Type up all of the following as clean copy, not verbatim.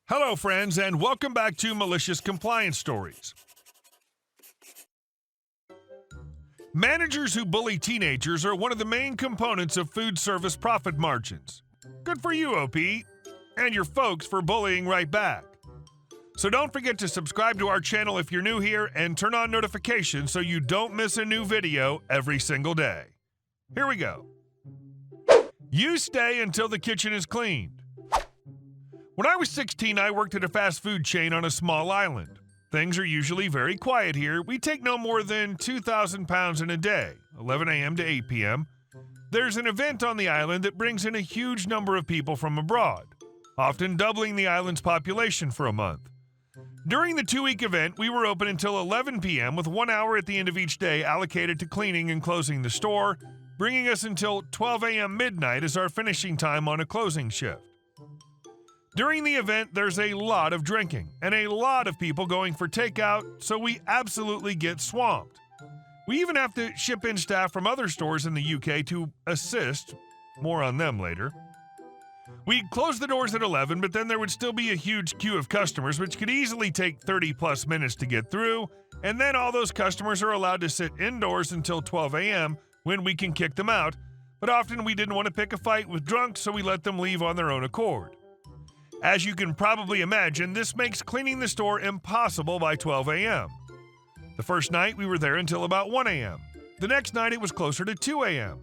Hello, friends, and welcome back to Malicious Compliance Stories. Managers who bully teenagers are one of the main components of food service profit margins. Good for you, OP, and your folks for bullying right back. So don't forget to subscribe to our channel if you're new here and turn on notifications so you don't miss a new video every single day. Here we go. You stay until the kitchen is cleaned. When I was 16, I worked at a fast food chain on a small island. Things are usually very quiet here. We take no more than 2,000 pounds in a day, 11 a.m. to 8 p.m. There's an event on the island that brings in a huge number of people from abroad, often doubling the island's population for a month. During the 2-week event, we were open until 11 p.m. with 1 hour at the end of each day allocated to cleaning and closing the store, bringing us until 12 a.m. midnight as our finishing time on a closing shift. During the event, there's a lot of drinking and a lot of people going for takeout, so we absolutely get swamped. We even have to ship in staff from other stores in the UK to assist. More on them later. We'd close the doors at 11, but then there would still be a huge queue of customers, which could easily take 30-plus minutes to get through, and then all those customers are allowed to sit indoors until 12 a.m. when we can kick them out, but often we didn't want to pick a fight with drunks, so we let them leave on their own accord. As you can probably imagine, this makes cleaning the store impossible by 12 a.m. The first night, we were there until about 1 a.m. The next night, it was closer to 2 a.m.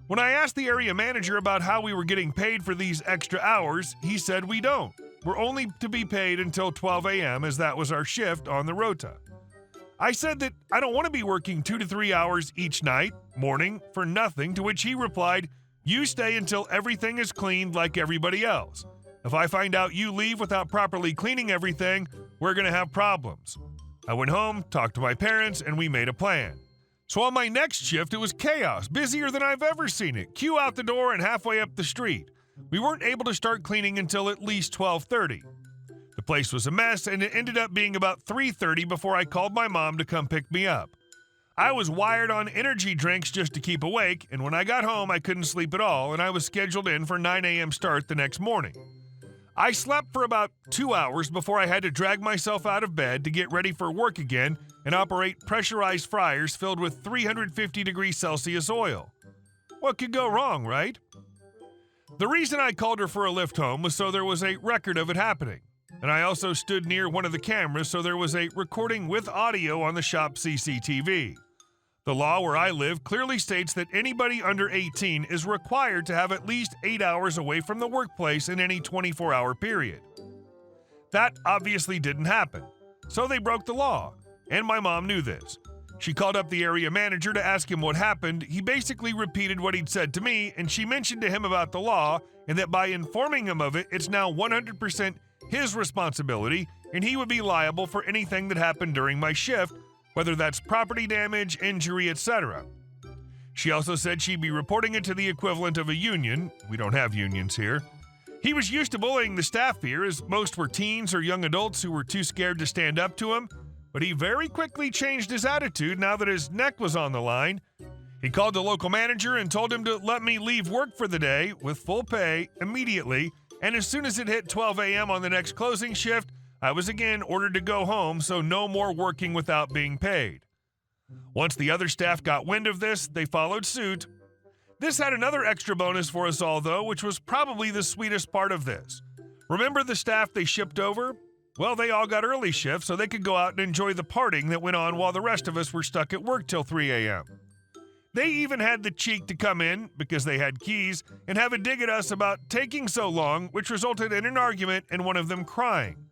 When I asked the area manager about how we were getting paid for these extra hours, he said we don't. We're only to be paid until 12 a.m. as that was our shift on the rota. I said that I don't want to be working 2 to 3 hours each night, morning, for nothing, to which he replied, "You stay until everything is cleaned like everybody else. If I find out you leave without properly cleaning everything, we're going to have problems." I went home, talked to my parents, and we made a plan. So on my next shift, it was chaos, busier than I've ever seen it. Queue out the door and halfway up the street. We weren't able to start cleaning until at least 12:30. The place was a mess, and it ended up being about 3:30 before I called my mom to come pick me up. I was wired on energy drinks just to keep awake, and when I got home, I couldn't sleep at all, and I was scheduled in for 9 a.m. start the next morning. I slept for about 2 hours before I had to drag myself out of bed to get ready for work again and operate pressurized fryers filled with 350 degrees Celsius oil. What could go wrong, right? The reason I called her for a lift home was so there was a record of it happening. And I also stood near one of the cameras so there was a recording with audio on the shop CCTV. The law where I live clearly states that anybody under 18 is required to have at least 8 hours away from the workplace in any 24-hour period. That obviously didn't happen, so they broke the law, and my mom knew this. She called up the area manager to ask him what happened. He basically repeated what he'd said to me, and she mentioned to him about the law and that by informing him of it, it's now 100% his responsibility, and he would be liable for anything that happened during my shift, whether that's property damage, injury, etc. She also said she'd be reporting it to the equivalent of a union. We don't have unions here. He was used to bullying the staff here, as most were teens or young adults who were too scared to stand up to him, but he very quickly changed his attitude now that his neck was on the line. He called the local manager and told him to let me leave work for the day with full pay immediately, and as soon as it hit 12 a.m. on the next closing shift, I was again ordered to go home, so no more working without being paid. Once the other staff got wind of this, they followed suit. This had another extra bonus for us all, though, which was probably the sweetest part of this. Remember the staff they shipped over? Well, they all got early shifts so they could go out and enjoy the partying that went on while the rest of us were stuck at work till 3 a.m. They even had the cheek to come in, because they had keys, and have a dig at us about taking so long, which resulted in an argument and one of them crying.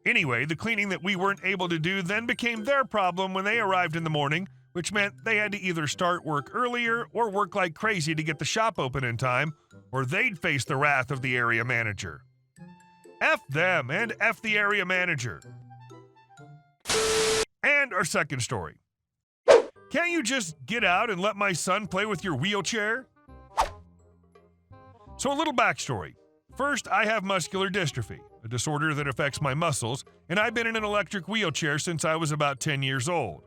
Anyway, the cleaning that we weren't able to do then became their problem when they arrived in the morning, which meant they had to either start work earlier or work like crazy to get the shop open in time, or they'd face the wrath of the area manager. F them and F the area manager. And our second story. Can't you just get out and let my son play with your wheelchair? So a little backstory. First, I have muscular dystrophy, a disorder that affects my muscles, and I've been in an electric wheelchair since I was about 10 years old.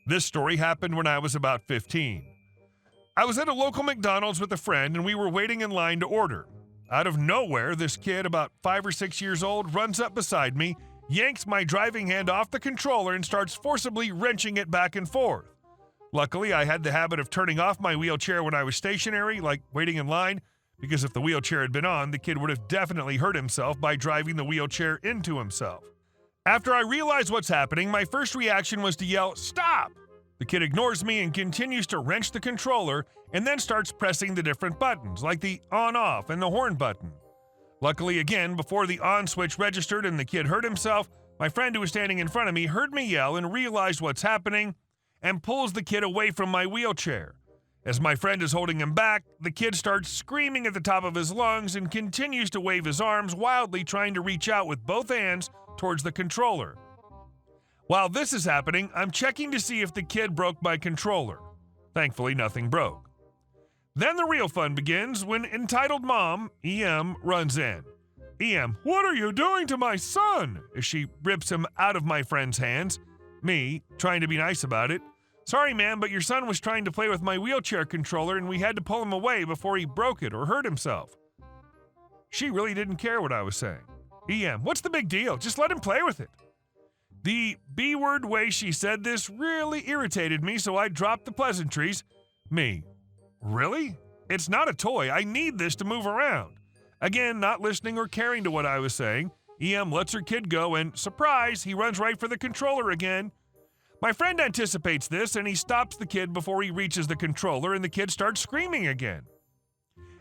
This story happened when I was about 15. I was at a local McDonald's with a friend, and we were waiting in line to order. Out of nowhere, this kid, about 5 or 6 years old, runs up beside me, yanks my driving hand off the controller, and starts forcibly wrenching it back and forth. Luckily, I had the habit of turning off my wheelchair when I was stationary, like waiting in line, because if the wheelchair had been on, the kid would have definitely hurt himself by driving the wheelchair into himself. After I realized what's happening, my first reaction was to yell, "Stop!" The kid ignores me and continues to wrench the controller and then starts pressing the different buttons, like the on-off and the horn button. Luckily, again, before the on switch registered and the kid hurt himself, my friend who was standing in front of me heard me yell and realized what's happening and pulls the kid away from my wheelchair. As my friend is holding him back, the kid starts screaming at the top of his lungs and continues to wave his arms wildly, trying to reach out with both hands towards the controller. While this is happening, I'm checking to see if the kid broke my controller. Thankfully, nothing broke. Then the real fun begins when entitled mom, EM, runs in. EM, "What are you doing to my son?" as she rips him out of my friend's hands. Me, trying to be nice about it. "Sorry, ma'am, but your son was trying to play with my wheelchair controller and we had to pull him away before he broke it or hurt himself." She really didn't care what I was saying. EM, "What's the big deal? Just let him play with it." The B-word way she said this really irritated me, so I dropped the pleasantries. Me, "Really? It's not a toy. I need this to move around." Again, not listening or caring to what I was saying, EM lets her kid go and, surprise, he runs right for the controller again. My friend anticipates this and he stops the kid before he reaches the controller and the kid starts screaming again.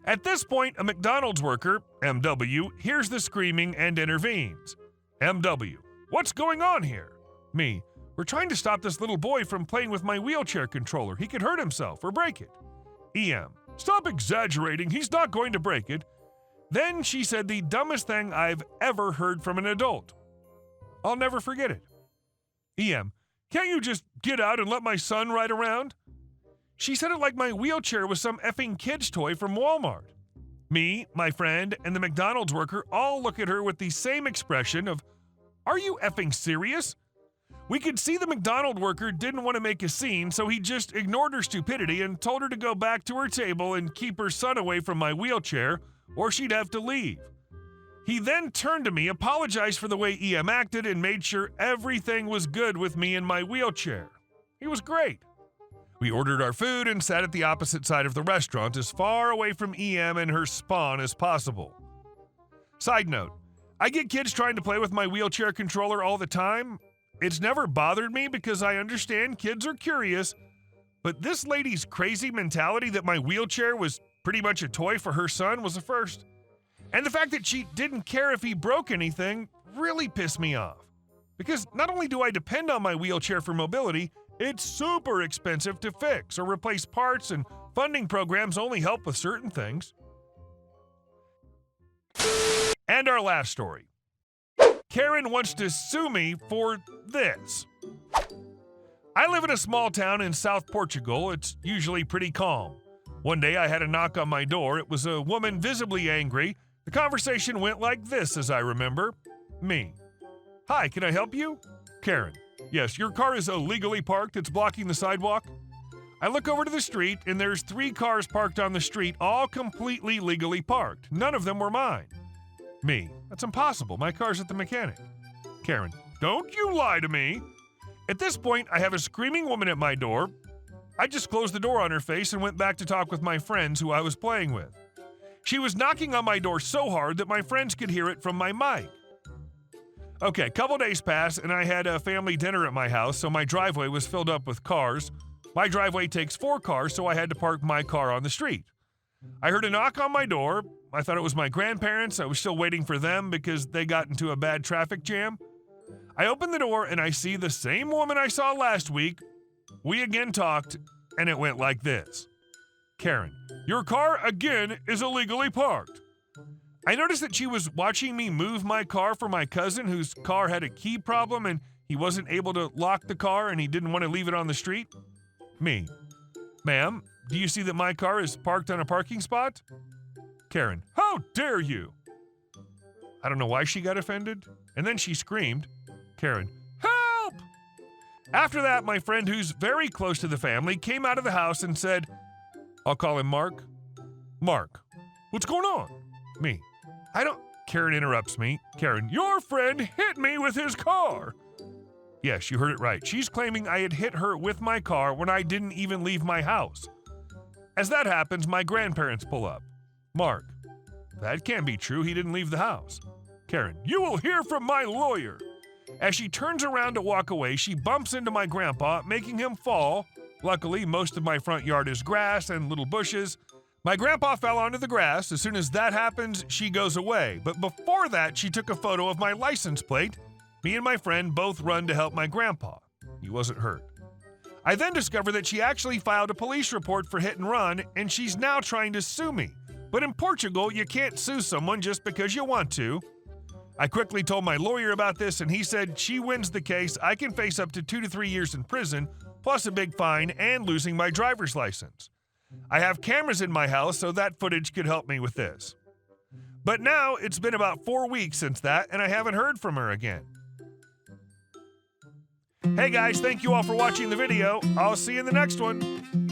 At this point, a McDonald's worker, MW, hears the screaming and intervenes. MW, "What's going on here?" Me, "We're trying to stop this little boy from playing with my wheelchair controller. He could hurt himself or break it." EM, "Stop exaggerating. He's not going to break it." Then she said the dumbest thing I've ever heard from an adult. I'll never forget it. EM, "Can't you just get out and let my son ride around?" She said it like my wheelchair was some effing kid's toy from Walmart. Me, my friend, and the McDonald's worker all look at her with the same expression of, "Are you effing serious?" We could see the McDonald worker didn't want to make a scene, so he just ignored her stupidity and told her to go back to her table and keep her son away from my wheelchair, or she'd have to leave. He then turned to me, apologized for the way EM acted, and made sure everything was good with me in my wheelchair. He was great. We ordered our food and sat at the opposite side of the restaurant, as far away from EM and her spawn as possible. Side note, I get kids trying to play with my wheelchair controller all the time. It's never bothered me because I understand kids are curious, but this lady's crazy mentality that my wheelchair was pretty much a toy for her son was a first. And the fact that she didn't care if he broke anything really pissed me off. Because not only do I depend on my wheelchair for mobility, it's super expensive to fix or replace parts, and funding programs only help with certain things. And our last story. Karen wants to sue me for this. I live in a small town in South Portugal. It's usually pretty calm. One day I had a knock on my door. It was a woman visibly angry. The conversation went like this, as I remember. Me, "Hi, can I help you?" Karen, "Yes, your car is illegally parked. It's blocking the sidewalk." I look over to the street, and there's 3 cars parked on the street, all completely legally parked. None of them were mine. Me, "That's impossible. My car's at the mechanic." Karen, "Don't you lie to me." At this point, I have a screaming woman at my door. I just closed the door on her face and went back to talk with my friends who I was playing with. She was knocking on my door so hard that my friends could hear it from my mic. Okay, a couple days passed and I had a family dinner at my house, so my driveway was filled up with cars. My driveway takes 4 cars, so I had to park my car on the street. I heard a knock on my door. I thought it was my grandparents. I was still waiting for them because they got into a bad traffic jam. I opened the door and I see the same woman I saw last week. We again talked, and it went like this. Karen, "Your car again is illegally parked." I noticed that she was watching me move my car for my cousin whose car had a key problem and he wasn't able to lock the car and he didn't want to leave it on the street. Me, "Ma'am, do you see that my car is parked on a parking spot?" Karen, "How dare you?" I don't know why she got offended. And then she screamed. Karen, "Help!" After that, my friend, who's very close to the family, came out of the house and said, I'll call him Mark. "Mark, what's going on?" Me. I don't. Karen interrupts me. Karen, your friend hit me with his car. Yes, you heard it right. She's claiming I had hit her with my car when I didn't even leave my house. As that happens, my grandparents pull up. Mark. That can't be true. He didn't leave the house. Karen. You will hear from my lawyer. As she turns around to walk away, she bumps into my grandpa, making him fall. Luckily, most of my front yard is grass and little bushes. My grandpa fell onto the grass. As soon as that happens, she goes away. But before that, she took a photo of my license plate. Me and my friend both run to help my grandpa. He wasn't hurt. I then discover that she actually filed a police report for hit and run, and she's now trying to sue me. But in Portugal, you can't sue someone just because you want to. I quickly told my lawyer about this, and he said she wins the case. I can face up to 2 to 3 years in prison, plus a big fine and losing my driver's license. I have cameras in my house, so that footage could help me with this. But now it's been about 4 weeks since that, and I haven't heard from her again. Hey guys, thank you all for watching the video. I'll see you in the next one.